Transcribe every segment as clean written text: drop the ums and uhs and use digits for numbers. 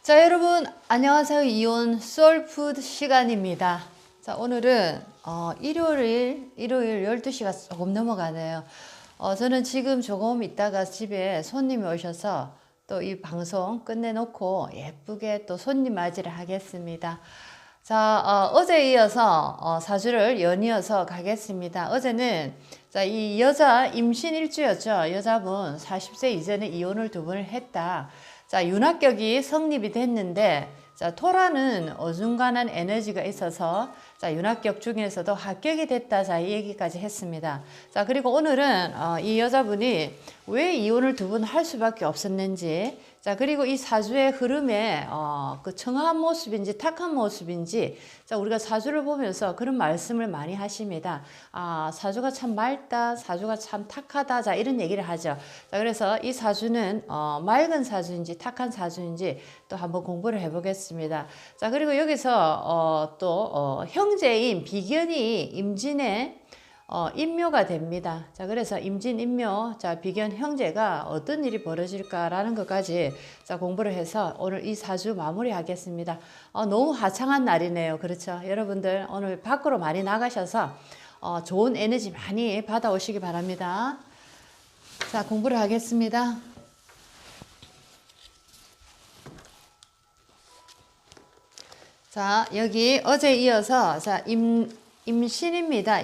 자, 여러분 안녕하세요. 이온 소울푸드 시간입니다. 자, 오늘은 일요일 12시가 조금 넘어가네요. 저는 지금 조금 있다가 집에 손님이 오셔서 또 이 방송 끝내놓고 예쁘게 또 손님 맞이를 하겠습니다. 자, 어제 이어서 사주를 연이어서 가겠습니다. 어제는 자, 이 여자 임신 일주였죠. 여자분 40세 이전에 이혼을 2번을 했다. 자, 윤합격이 성립이 됐는데, 자, 토라는 어중간한 에너지가 있어서, 자, 윤합격 중에서도 합격이 됐다. 자, 이 얘기까지 했습니다. 자, 그리고 오늘은, 이 여자분이 왜 이혼을 2번 할 수밖에 없었는지, 자, 그리고 이 사주의 흐름에, 그 청한 모습인지 탁한 모습인지, 자, 우리가 사주를 보면서 그런 말씀을 많이 하십니다. 사주가 참 맑다, 사주가 참 탁하다, 자, 이런 얘기를 하죠. 자, 그래서 이 사주는, 맑은 사주인지 탁한 사주인지 또 한번 공부를 해보겠습니다. 자, 그리고 여기서, 형제인 비견이 임진에 임묘가 됩니다. 자, 그래서 임진 임묘, 자, 비견 형제가 어떤 일이 벌어질까라는 것까지 자, 공부를 해서 오늘 이 사주 마무리하겠습니다. 너무 화창한 날이네요. 그렇죠? 여러분들 오늘 밖으로 많이 나가셔서 좋은 에너지 많이 받아오시기 바랍니다. 자, 공부를 하겠습니다. 자, 여기 어제 이어서 자, 임신입니다.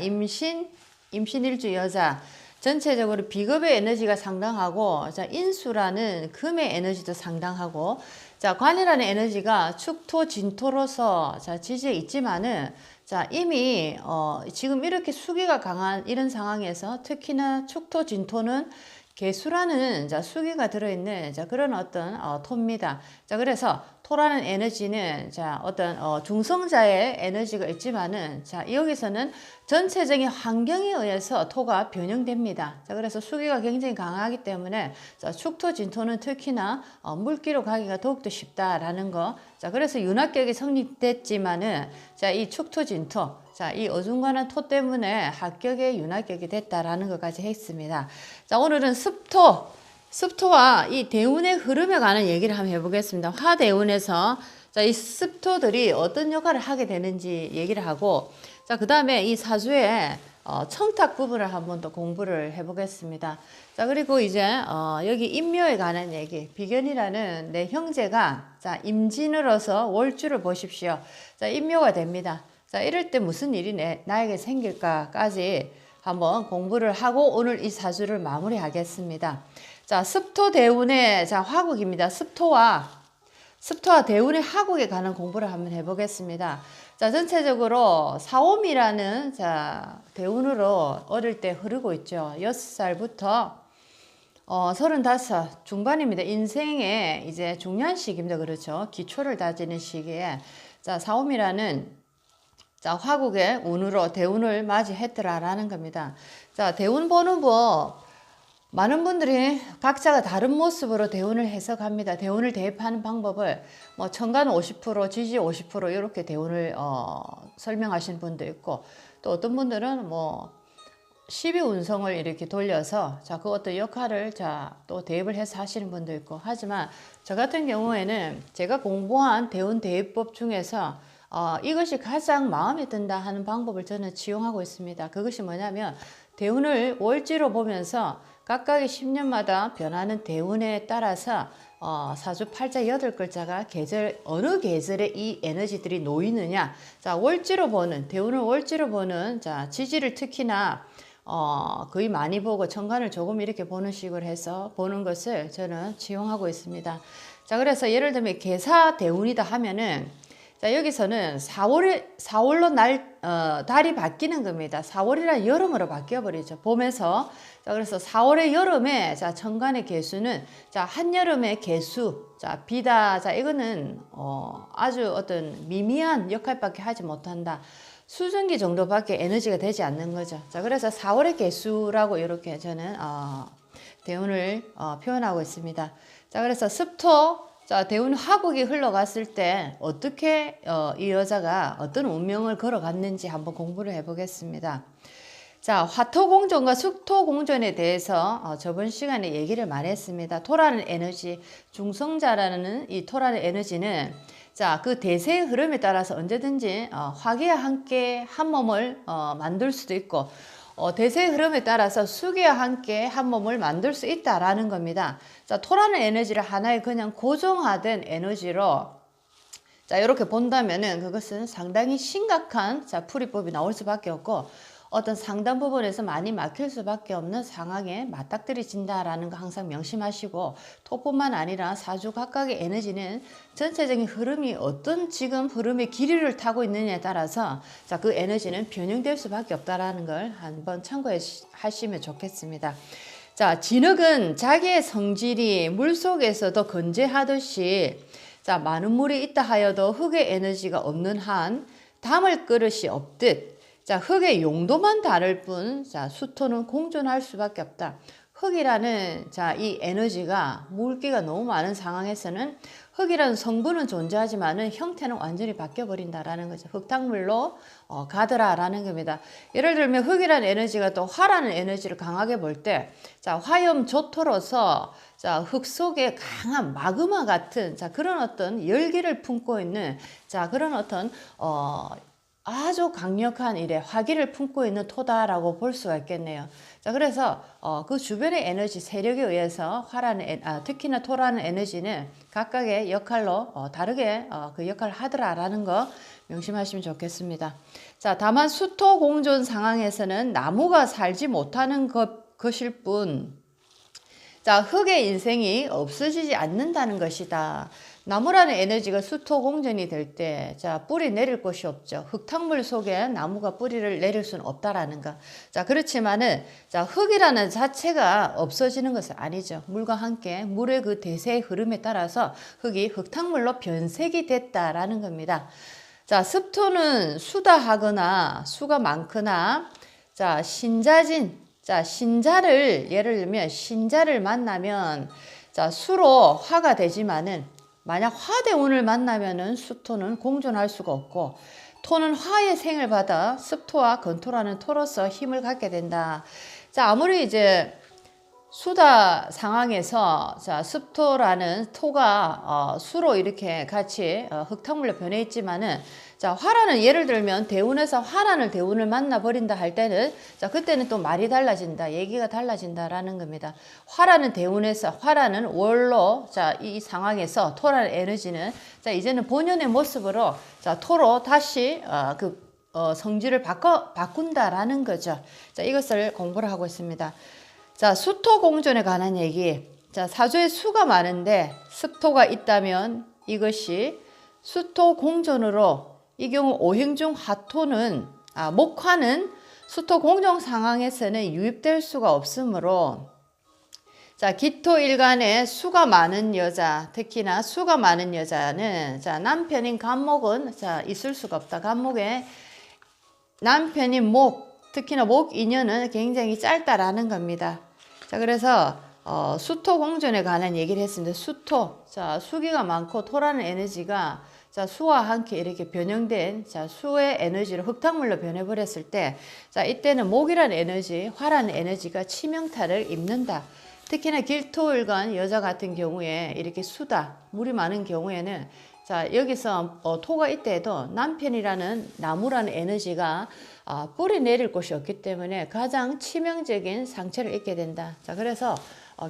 임신일주 여자. 전체적으로 비겁의 에너지가 상당하고, 자, 인수라는 금의 에너지도 상당하고, 자, 관이라는 에너지가 축토, 진토로서, 자, 지지에 있지만은, 자, 이미, 지금 이렇게 수기가 강한 이런 상황에서 특히나 축토, 진토는 개수라는 자, 수기가 들어있는 자, 그런 어떤 토입니다. 자, 그래서 토라는 에너지는 자, 어떤 중성자의 에너지가 있지만은 자, 여기서는 전체적인 환경에 의해서 토가 변형됩니다. 자, 그래서 수기가 굉장히 강하기 때문에 자, 축토, 진토는 특히나 물기로 가기가 더욱더 쉽다라는 거. 자, 그래서 윤합격이 성립됐지만은 자, 이 축토, 진토, 자, 이 어중간한 토 때문에 합격의 윤합격이 됐다라는 것까지 했습니다. 자, 오늘은 습토와 이 대운의 흐름에 관한 얘기를 한번 해보겠습니다. 화대운에서 자, 이 습토들이 어떤 역할을 하게 되는지 얘기를 하고, 자, 그 다음에 이 사주의 청탁 부분을 한번 더 공부를 해보겠습니다. 자, 그리고 이제 여기 임묘에 관한 얘기, 비견이라는 내 형제가 자, 임진으로서 월주를 보십시오. 자, 임묘가 됩니다. 자, 이럴 때 무슨 일이 나에게 생길까까지 한번 공부를 하고 오늘 이 사주를 마무리하겠습니다. 자, 습토 대운의 자, 화국입니다. 습토와 대운의 화국에 관한 공부를 한번 해보겠습니다. 자, 전체적으로 사오미라는 자, 대운으로 어릴 때 흐르고 있죠. 6살부터 35 중반입니다. 인생의 이제 중요한 시기입니다. 그렇죠. 기초를 다지는 시기에 자, 사오미라는 자, 화국의 운으로 대운을 맞이했더라라는 겁니다. 자, 대운 보는 법. 많은 분들이 각자가 다른 모습으로 대운을 해석합니다. 대운을 대입하는 방법을 뭐 천간 50%, 지지 50% 이렇게 대운을 설명하시는 분도 있고, 또 어떤 분들은 뭐 12운성을 이렇게 돌려서 자, 그 어떤 역할을 자, 또 대입을 해서 하시는 분도 있고, 하지만 저 같은 경우에는 제가 공부한 대운 대입법 중에서 이것이 가장 마음에 든다 하는 방법을 저는 지용하고 있습니다. 그것이 뭐냐면 대운을 월지로 보면서 각각의 10년마다 변하는 대운에 따라서 사주 팔자 8글자가 어느 계절에 이 에너지들이 놓이느냐. 자, 월지로 보는, 대운을 월지로 보는, 자, 지지를 특히나 거의 많이 보고 천간을 조금 이렇게 보는 식으로 해서 보는 것을 저는 지용하고 있습니다. 자, 그래서 예를 들면 계사 대운이다 하면은 자, 여기서는 4월로 달이 바뀌는 겁니다. 4월이란 여름으로 바뀌어버리죠. 봄에서. 자, 그래서 4월의 여름에, 자, 천간의 개수는, 자, 한여름의 개수, 자, 비다. 자, 이거는, 아주 어떤 미미한 역할밖에 하지 못한다. 수증기 정도밖에 에너지가 되지 않는 거죠. 자, 그래서 4월의 개수라고 이렇게 저는, 대운을, 표현하고 있습니다. 자, 그래서 습토, 자, 대운 화국이 흘러갔을 때 어떻게 이 여자가 어떤 운명을 걸어갔는지 한번 공부를 해보겠습니다. 자, 화토공존과 숙토공존에 대해서 저번 시간에 얘기를 많이 했습니다. 토라는 에너지, 중성자라는 이 토라는 에너지는 자, 그 대세의 흐름에 따라서 언제든지 화기와 함께 한 몸을 만들 수도 있고 대세의 흐름에 따라서 수기와 함께 한 몸을 만들 수 있다라는 겁니다. 자, 토라는 에너지를 하나의 그냥 고정화된 에너지로 자, 이렇게 본다면은 그것은 상당히 심각한 자, 풀이법이 나올 수밖에 없고 어떤 상당 부분에서 많이 막힐 수밖에 없는 상황에 맞닥뜨려진다라는 거 항상 명심하시고 토뿐만 아니라 사주 각각의 에너지는 전체적인 흐름이 어떤 지금 흐름의 길이를 타고 있느냐에 따라서 자, 그 에너지는 변형될 수밖에 없다라는 걸 한번 참고하시면 좋겠습니다. 자, 진흙은 자기의 성질이 물속에서도 건재하듯이 자, 많은 물이 있다 하여도 흙의 에너지가 없는 한 담을 그릇이 없듯 자, 흙의 용도만 다를 뿐, 자, 수토는 공존할 수밖에 없다. 흙이라는, 자, 이 에너지가 물기가 너무 많은 상황에서는 흙이라는 성분은 존재하지만은 형태는 완전히 바뀌어버린다라는 거죠. 흙탕물로 가더라라는 겁니다. 예를 들면 흙이라는 에너지가 또 화라는 에너지를 강하게 볼 때, 자, 화염조토로서 자, 흙 속에 강한 마그마 같은, 자, 그런 어떤 열기를 품고 있는, 자, 그런 어떤, 아주 강력한 일에 화기를 품고 있는 토다라고 볼 수가 있겠네요. 자, 그래서 그 주변의 에너지 세력에 의해서 특히나 토라는 에너지는 각각의 역할로 다르게 그 역할을 하더라라는 거 명심하시면 좋겠습니다. 자, 다만 수토 공존 상황에서는 나무가 살지 못하는 것일 뿐, 자, 흙의 인생이 없어지지 않는다는 것이다. 나무라는 에너지가 수토 공존이 될 때, 자, 뿌리 내릴 곳이 없죠. 흙탕물 속에 나무가 뿌리를 내릴 수는 없다라는 거. 자, 그렇지만은, 자, 흙이라는 자체가 없어지는 것은 아니죠. 물과 함께, 물의 그 대세의 흐름에 따라서 흙이 흙탕물로 변색이 됐다라는 겁니다. 자, 습토는 수다하거나, 수가 많거나, 자, 자, 예를 들면, 신자를 만나면, 자, 수로 화가 되지만은, 만약 화대운을 만나면은 수토는 공존할 수가 없고 토는 화의 생을 받아 습토와 건토라는 토로서 힘을 갖게 된다. 자, 아무리 이제 수다 상황에서 자, 습토라는 토가 수로 이렇게 같이 흙탕물로 변해 있지만은 자, 화라는 예를 들면 대운에서 화라는 대운을 만나 버린다 할 때는 자, 그때는 또 말이 달라진다. 얘기가 달라진다라는 겁니다. 화라는 월로 자, 이 상황에서 토라는 에너지는 자, 이제는 본연의 모습으로 자, 토로 다시 성질을 바꾼다라는 거죠. 자, 이것을 공부를 하고 있습니다. 자, 수토 공존에 관한 얘기. 자, 사주에 수가 많은데 습토가 있다면 이것이 수토 공존으로 이 경우 오행중 목화는 수토 공존 상황에서는 유입될 수가 없으므로 자, 기토일간에 수가 많은 여자, 특히나 수가 많은 여자는 자, 남편인 간목은 자, 있을 수가 없다. 간목에 남편인 목, 특히나 목 인연은 굉장히 짧다라는 겁니다. 자, 그래서 수토 공존에 관한 얘기를 했습니다. 수토, 자, 수기가 많고 토라는 에너지가 자, 수와 함께 이렇게 변형된 자, 수의 에너지를 흙탕물로 변해버렸을 때 자, 이때는 목이라는 에너지, 화라는 에너지가 치명타를 입는다. 특히나 길토일간 여자 같은 경우에 이렇게 수다, 물이 많은 경우에는 자, 여기서 토가 있대도 남편이라는 나무라는 에너지가 뿌리 내릴 곳이 없기 때문에 가장 치명적인 상처를 입게 된다. 자, 그래서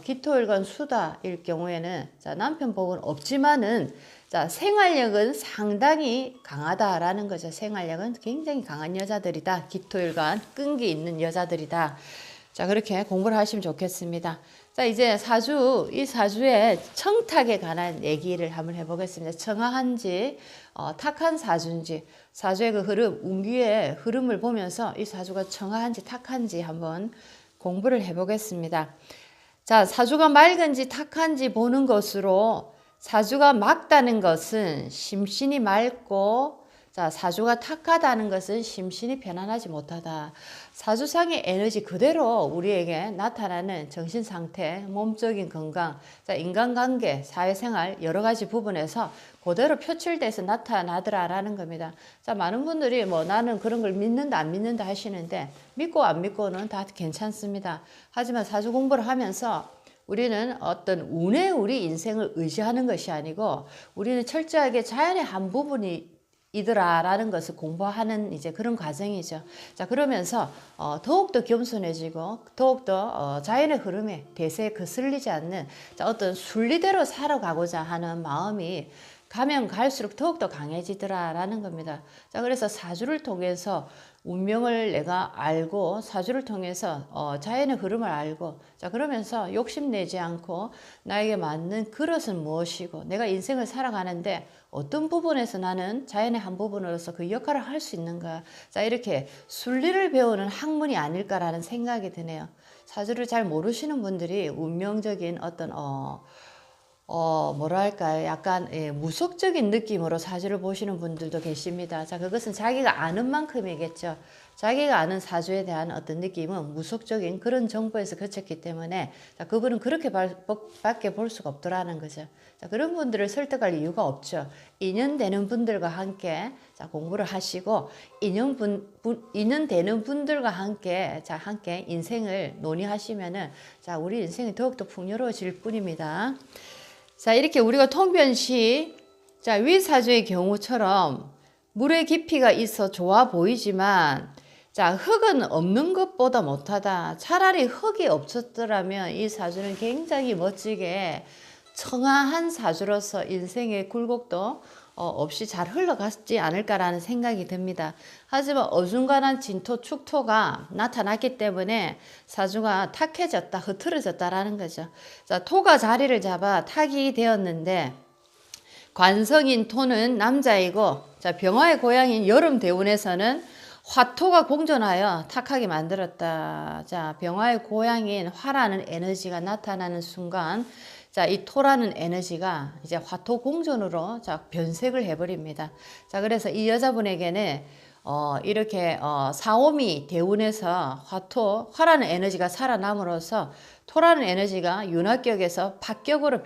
기토일간 수다일 경우에는 자, 남편 복은 없지만은 자, 생활력은 상당히 강하다라는 거죠. 생활력은 굉장히 강한 여자들이다. 기토일간 끈기 있는 여자들이다. 자, 그렇게 공부를 하시면 좋겠습니다. 자, 이제 이 사주의 청탁에 관한 얘기를 한번 해보겠습니다. 청하한지, 탁한 사주인지, 사주의 그 흐름, 운기의 흐름을 보면서 이 사주가 청하한지 탁한지 한번 공부를 해보겠습니다. 자, 사주가 맑은지 탁한지 보는 것으로 사주가 맑다는 것은 심신이 맑고 자, 사주가 탁하다는 것은 심신이 편안하지 못하다. 사주상의 에너지 그대로 우리에게 나타나는 정신 상태, 몸적인 건강, 자, 인간관계, 사회생활 여러 가지 부분에서 그대로 표출돼서 나타나더라라는 겁니다. 자, 많은 분들이 뭐 나는 그런 걸 믿는다 안 믿는다 하시는데 믿고 안 믿고는 다 괜찮습니다. 하지만 사주 공부를 하면서 우리는 어떤 운에 우리 인생을 의지하는 것이 아니고 우리는 철저하게 자연의 한 부분이 이더라라는 것을 공부하는 이제 그런 과정이죠. 자, 그러면서 더욱더 겸손해지고 더욱더 자연의 흐름에 대세에 거슬리지 않는 자, 어떤 순리대로 살아가고자 하는 마음이 가면 갈수록 더욱더 강해지더라라는 겁니다. 자, 그래서 사주를 통해서 운명을 내가 알고 사주를 통해서 자연의 흐름을 알고 자, 그러면서 욕심내지 않고 나에게 맞는 그릇은 무엇이고 내가 인생을 살아가는데 어떤 부분에서 나는 자연의 한 부분으로서 그 역할을 할 수 있는가. 자, 이렇게 순리를 배우는 학문이 아닐까라는 생각이 드네요. 사주를 잘 모르시는 분들이 운명적인 어떤 뭐랄까요. 약간 무속적인 느낌으로 사주를 보시는 분들도 계십니다. 자, 그것은 자기가 아는 만큼이겠죠. 자기가 아는 사주에 대한 어떤 느낌은 무속적인 그런 정보에서 거쳤기 때문에 자, 그분은 그렇게 밖에 볼 수가 없더라는 거죠. 자, 그런 분들을 설득할 이유가 없죠. 인연 되는 분들과 함께 자, 공부를 하시고 인연 되는 분들과 함께 자, 함께 인생을 논의하시면은 자, 우리 인생이 더욱더 풍요로워질 뿐입니다. 자, 이렇게 우리가 통변시 자, 위사주의 경우처럼 물의 깊이가 있어 좋아 보이지만 자, 흙은 없는 것보다 못하다. 차라리 흙이 없었더라면 이 사주는 굉장히 멋지게 청아한 사주로서 인생의 굴곡도 없이 잘 흘러갔지 않을까라는 생각이 듭니다. 하지만 어중간한 진토, 축토가 나타났기 때문에 사주가 탁해졌다, 흐트러졌다라는 거죠. 자, 토가 자리를 잡아 탁이 되었는데 관성인 토는 남자이고 자, 병화의 고향인 여름 대운에서는 화토가 공존하여 탁하게 만들었다. 자, 병화의 고향인 화라는 에너지가 나타나는 순간 자, 이 토라는 에너지가 이제 화토 공존으로 자, 변색을 해버립니다. 자, 그래서 이 여자분에게는 이렇게 사오미 대운에서 화라는 에너지가 살아남으로써 토라는 에너지가 윤화격에서 박격으로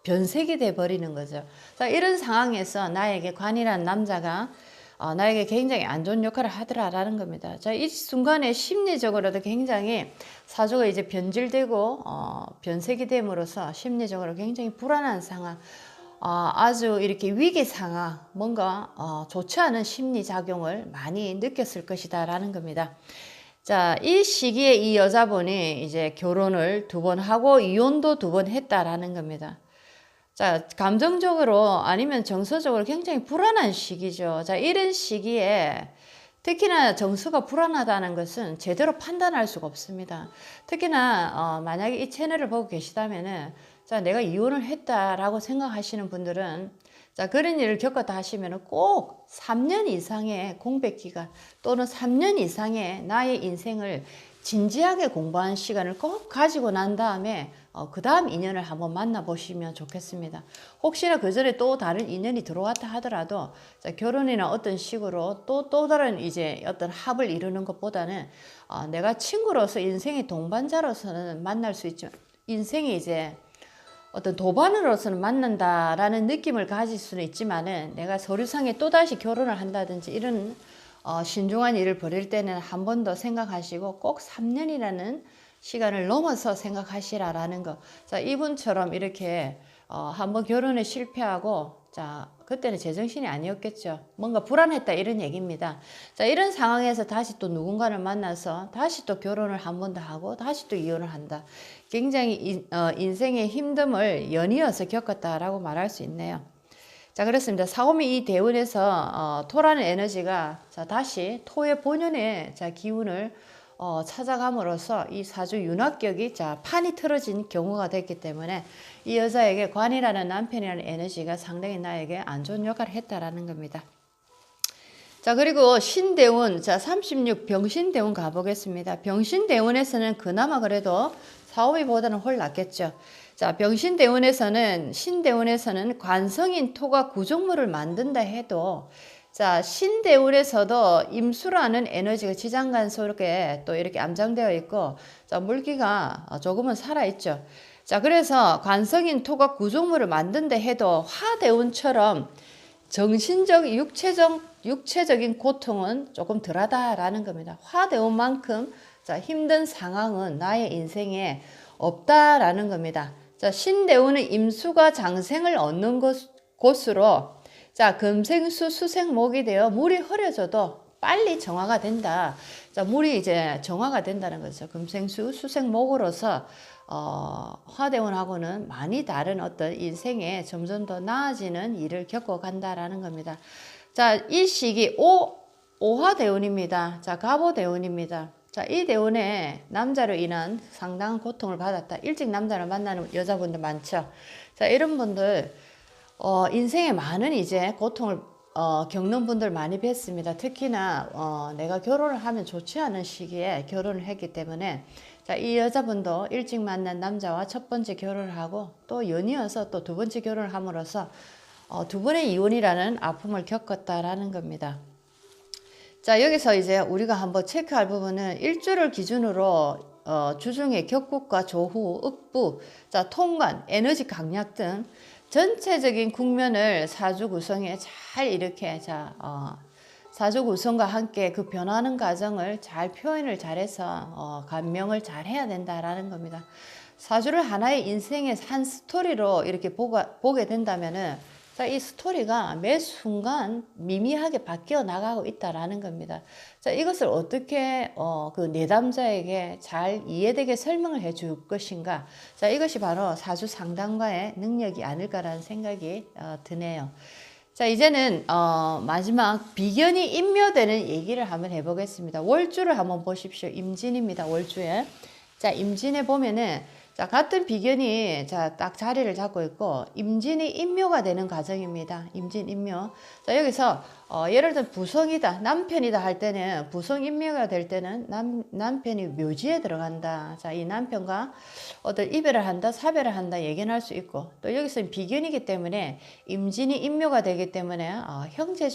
변색이 돼 버리는 거죠. 자, 이런 상황에서 나에게 관이라는 남자가 나에게 굉장히 안 좋은 역할을 하더라라는 겁니다. 자, 이 순간에 심리적으로도 굉장히 사주가 이제 변질되고 변색이 됨으로써 심리적으로 굉장히 불안한 상황, 아주 이렇게 위기 상황, 뭔가 좋지 않은 심리 작용을 많이 느꼈을 것이다라는 겁니다. 자, 이 시기에 이 여자분이 이제 결혼을 2번 하고 이혼도 2번 했다라는 겁니다. 자, 감정적으로 아니면 정서적으로 굉장히 불안한 시기죠. 자, 이런 시기에 특히나 정서가 불안하다는 것은 제대로 판단할 수가 없습니다. 특히나 만약에 이 채널을 보고 계시다면은 자, 내가 이혼을 했다라고 생각하시는 분들은 자, 그런 일을 겪었다 하시면은 꼭 3년 이상의 공백 기간 또는 3년 이상의 나의 인생을 진지하게 공부한 시간을 꼭 가지고 난 다음에 그 다음 인연을 한번 만나보시면 좋겠습니다. 혹시나 그 전에 또 다른 인연이 들어왔다 하더라도 자, 결혼이나 어떤 식으로 또 다른 이제 어떤 합을 이루는 것보다는 내가 친구로서 인생의 동반자로서는 만날 수 있지만 인생이 이제 어떤 도반으로서는 만난다라는 느낌을 가질 수는 있지만은 내가 서류상에 또다시 결혼을 한다든지 이런 신중한 일을 벌일 때는 한 번 더 생각하시고 꼭 3년이라는 시간을 넘어서 생각하시라라는 거. 자, 이분처럼 이렇게 한번 결혼에 실패하고 자, 그때는 제정신이 아니었겠죠. 뭔가 불안했다 이런 얘기입니다. 자, 이런 상황에서 다시 또 누군가를 만나서 다시 또 결혼을 한 번 더 하고 다시 또 이혼을 한다. 굉장히 인생의 힘듦을 연이어서 겪었다라고 말할 수 있네요. 자, 그렇습니다. 사오미 이 대운에서 토라는 에너지가 자, 다시 토의 본연의 자, 기운을 찾아감으로써 이 사주 윤화격이 자, 판이 틀어진 경우가 됐기 때문에 이 여자에게 관이라는 남편이라는 에너지가 상당히 나에게 안 좋은 역할을 했다라는 겁니다. 자, 그리고 신대운, 자, 36 병신대운 가보겠습니다. 병신대운에서는 그나마 그래도 사오미보다는 훨 낫겠죠. 자, 병신대운에서는, 신대운에서는 관성인 토가 구종물을 만든다 해도 자, 신대운에서도 임수라는 에너지가 지장간 속에 또 이렇게 암장되어 있고, 자, 물기가 조금은 살아있죠. 자, 그래서 관성인 토가 구종물을 만든다 해도 화대운처럼 정신적, 육체적인 고통은 조금 덜하다라는 겁니다. 화대운만큼 자, 힘든 상황은 나의 인생에 없다라는 겁니다. 자, 신대운은 임수가 장생을 얻는 곳으로 자, 금생수 수생목이 되어 물이 흐려져도 빨리 정화가 된다. 자, 물이 이제 정화가 된다는 거죠. 금생수 수생목으로서 화대운하고는 많이 다른 어떤 인생에 점점 더 나아지는 일을 겪어간다라는 겁니다. 자, 이 시기 오화대운입니다. 자, 갑오대운입니다. 자, 이 대운에 남자로 인한 상당한 고통을 받았다. 일찍 남자를 만나는 여자분들 많죠. 자, 이런 분들 인생에 많은 이제 고통을 겪는 분들 많이 뵀습니다. 특히나 내가 결혼을 하면 좋지 않은 시기에 결혼을 했기 때문에 자, 이 여자분도 일찍 만난 남자와 첫 번째 결혼을 하고 또 연이어서 또 두 번째 결혼을 함으로써 두 번의 이혼이라는 아픔을 겪었다라는 겁니다. 자, 여기서 이제 우리가 한번 체크할 부분은 일주를 기준으로 주중에 격국과 조후, 읍부, 자, 통관, 에너지 강약 등 전체적인 국면을 사주 구성에 잘 이렇게 사주 구성과 함께 그 변화하는 과정을 잘 표현을 잘해서 감명을 잘 해야 된다라는 겁니다. 사주를 하나의 인생의 한 스토리로 이렇게 보게 된다면은 자, 이 스토리가 매 순간 미미하게 바뀌어 나가고 있다라는 겁니다. 자, 이것을 어떻게 그 내담자에게 잘 이해되게 설명을 해줄 것인가? 자, 이것이 바로 사주 상담가의 능력이 아닐까라는 생각이 드네요. 자, 이제는 마지막 비견이 인묘되는 얘기를 한번 해보겠습니다. 월주를 한번 보십시오. 임진입니다. 월주에. 자, 임진에 보면은 자, 같은 비견이 자, 딱 자리를 잡고 있고 임진이 인묘가 되는 과정입니다. 임진 인묘. 자, 여기서 예를 들어 부성이다, 남편이다 할 때는 부성 인묘가 될 때는 남편이 묘지에 들어간다. 자, 이 남편과 어떤 이별을 한다, 사별을 한다 얘기는 할 수 있고 또 여기서는 비견이기 때문에 임진이 인묘가 되기 때문에 형제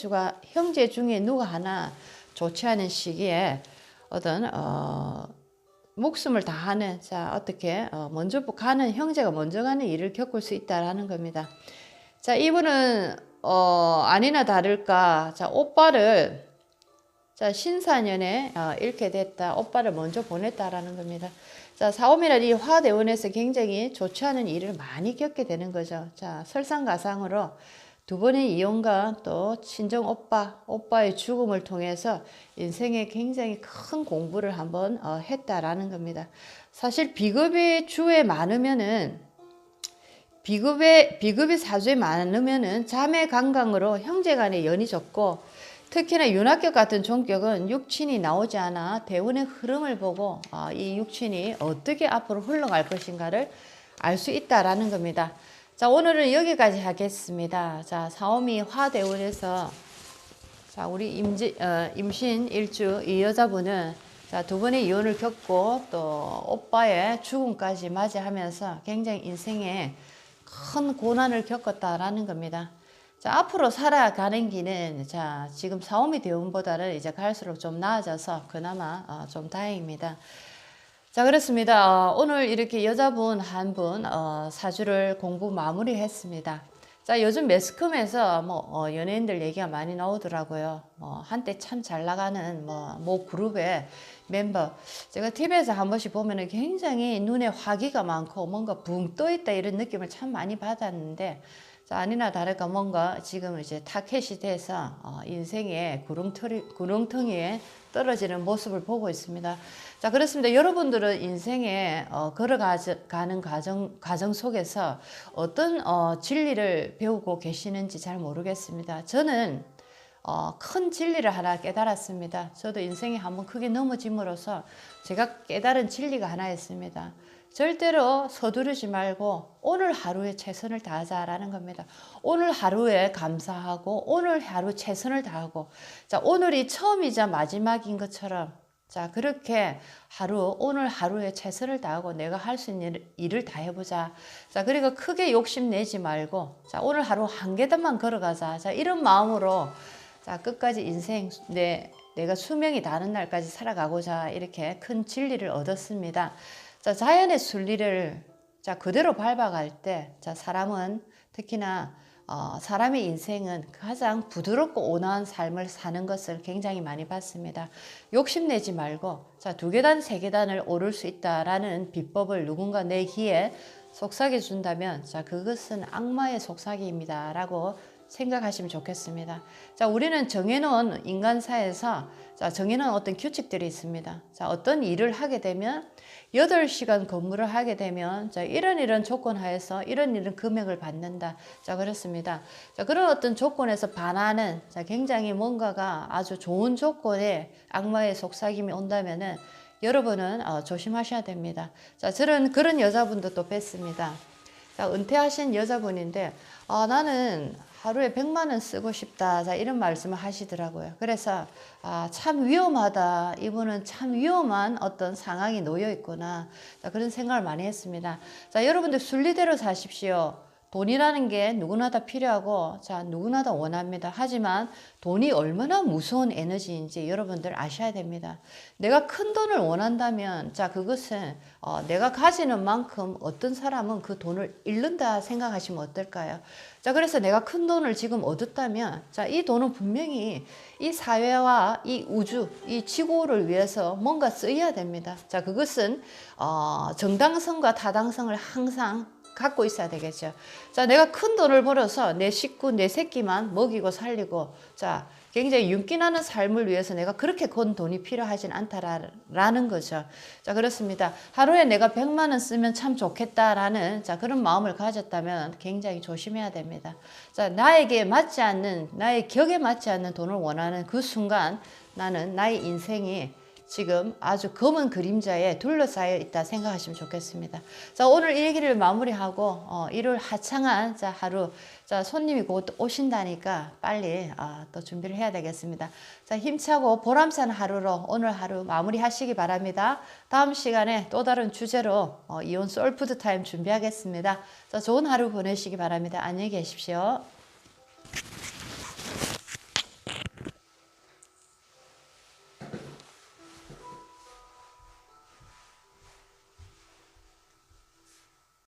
중에 누가 하나 좋지 않은 시기에 어떤 목숨을 다하는 자 어떻게 먼저 가는 형제가 먼저 가는 일을 겪을 수 있다라는 겁니다. 자, 이분은 아니나 다를까 자 오빠를 자 신사년에 잃게 됐다. 오빠를 먼저 보냈다라는 겁니다. 자, 사오미란 이 화대운에서 굉장히 좋지 않은 일을 많이 겪게 되는 거죠. 자, 설상가상으로 두 번의 이혼과 또 친정 오빠의 죽음을 통해서 인생에 굉장히 큰 공부를 한번 했다라는 겁니다. 사실 비급이 주에 많으면은 비급이 사주에 많으면은 자매 강강으로 형제 간의 연이 적고 특히나 윤학격 같은 종격은 육친이 나오지 않아 대운의 흐름을 보고 이 육친이 어떻게 앞으로 흘러갈 것인가를 알 수 있다라는 겁니다. 자, 오늘은 여기까지 하겠습니다. 자, 사오미 화대운에서 자, 우리 임신 일주 이 여자분은 자, 두 번의 이혼을 겪고 또 오빠의 죽음까지 맞이하면서 굉장히 인생에 큰 고난을 겪었다라는 겁니다. 자, 앞으로 살아가는 길은 자, 지금 사오미 대운보다는 이제 갈수록 좀 나아져서 그나마 좀 다행입니다. 자, 그렇습니다. 오늘 이렇게 여자분 한 분 사주를 공부 마무리했습니다. 자, 요즘 매스컴에서 연예인들 얘기가 많이 나오더라고요. 한때 참 잘 나가는 모 그룹의 멤버. 제가 TV에서 한 번씩 보면은 굉장히 눈에 화기가 많고 뭔가 붕 떠 있다 이런 느낌을 참 많이 받았는데 자, 아니나 다를까 뭔가 지금 이제 타켓이 돼서 인생의 구렁텅이에 떨어지는 모습을 보고 있습니다. 자, 그렇습니다. 여러분들은 인생에 걸어가는 과정 속에서 어떤 진리를 배우고 계시는지 잘 모르겠습니다. 저는 큰 진리를 하나 깨달았습니다. 저도 인생에 한번 크게 넘어짐으로써 제가 깨달은 진리가 하나 있습니다. 절대로 서두르지 말고 오늘 하루에 최선을 다하자라는 겁니다. 오늘 하루에 감사하고 오늘 하루 최선을 다하고 자, 오늘이 처음이자 마지막인 것처럼 자, 그렇게 오늘 하루에 최선을 다하고 내가 할 수 있는 일을 다 해보자. 자, 그리고 크게 욕심 내지 말고 자, 오늘 하루 한 계단만 걸어가자. 자, 이런 마음으로 자, 끝까지 인생 내가 수명이 다는 날까지 살아가고자 이렇게 큰 진리를 얻었습니다. 자, 자연의 순리를 자, 그대로 밟아갈 때, 자, 사람은 특히나 사람의 인생은 가장 부드럽고 온화한 삶을 사는 것을 굉장히 많이 봤습니다. 욕심내지 말고, 자, 2계단, 3계단을 오를 수 있다라는 비법을 누군가 내 귀에 속삭여 준다면, 자, 그것은 악마의 속삭임이다 라고 생각하시면 좋겠습니다. 자, 우리는 정해놓은 인간사에서 자, 정해놓은 어떤 규칙들이 있습니다. 자, 어떤 일을 하게 되면 8시간 근무를 하게 되면 자, 이런 조건 하에서 이런 금액을 받는다. 자, 그렇습니다. 자, 그런 어떤 조건에서 반하는 자, 굉장히 뭔가가 아주 좋은 조건에 악마의 속삭임이 온다면은 여러분은 조심하셔야 됩니다. 자, 저는 그런 여자분도 또 뵀습니다. 자, 은퇴하신 여자분인데 나는 하루에 100만 원 쓰고 싶다. 자, 이런 말씀을 하시더라고요. 그래서 참 위험하다. 이분은 참 위험한 어떤 상황이 놓여 있구나. 자, 그런 생각을 많이 했습니다. 자, 여러분들 순리대로 사십시오. 돈이라는 게 누구나 다 필요하고 자, 누구나 다 원합니다. 하지만 돈이 얼마나 무서운 에너지인지 여러분들 아셔야 됩니다. 내가 큰 돈을 원한다면 자, 그것은 내가 가지는 만큼 어떤 사람은 그 돈을 잃는다 생각하시면 어떨까요? 자, 그래서 내가 큰 돈을 지금 얻었다면 자, 이 돈은 분명히 이 사회와 이 우주, 이 지구를 위해서 뭔가 쓰여야 됩니다. 자, 그것은 정당성과 타당성을 항상 갖고 있어야 되겠죠. 자, 내가 큰 돈을 벌어서 내 식구, 내 새끼만 먹이고 살리고, 자, 굉장히 윤기나는 삶을 위해서 내가 그렇게 건 돈이 필요하진 않다라는 거죠. 자, 그렇습니다. 하루에 내가 100만 원 쓰면 참 좋겠다라는 자, 그런 마음을 가졌다면 굉장히 조심해야 됩니다. 자, 나에게 맞지 않는, 나의 격에 맞지 않는 돈을 원하는 그 순간 나는 나의 인생이 지금 아주 검은 그림자에 둘러싸여 있다 생각하시면 좋겠습니다. 자, 오늘 이 얘기를 마무리하고 일요일 하창한 자, 하루 자, 손님이 곧 오신다니까 빨리 또 준비를 해야 되겠습니다. 자, 힘차고 보람찬 하루로 오늘 하루 마무리하시기 바랍니다. 다음 시간에 또 다른 주제로 이온 소울푸드 타임 준비하겠습니다. 자, 좋은 하루 보내시기 바랍니다. 안녕히 계십시오.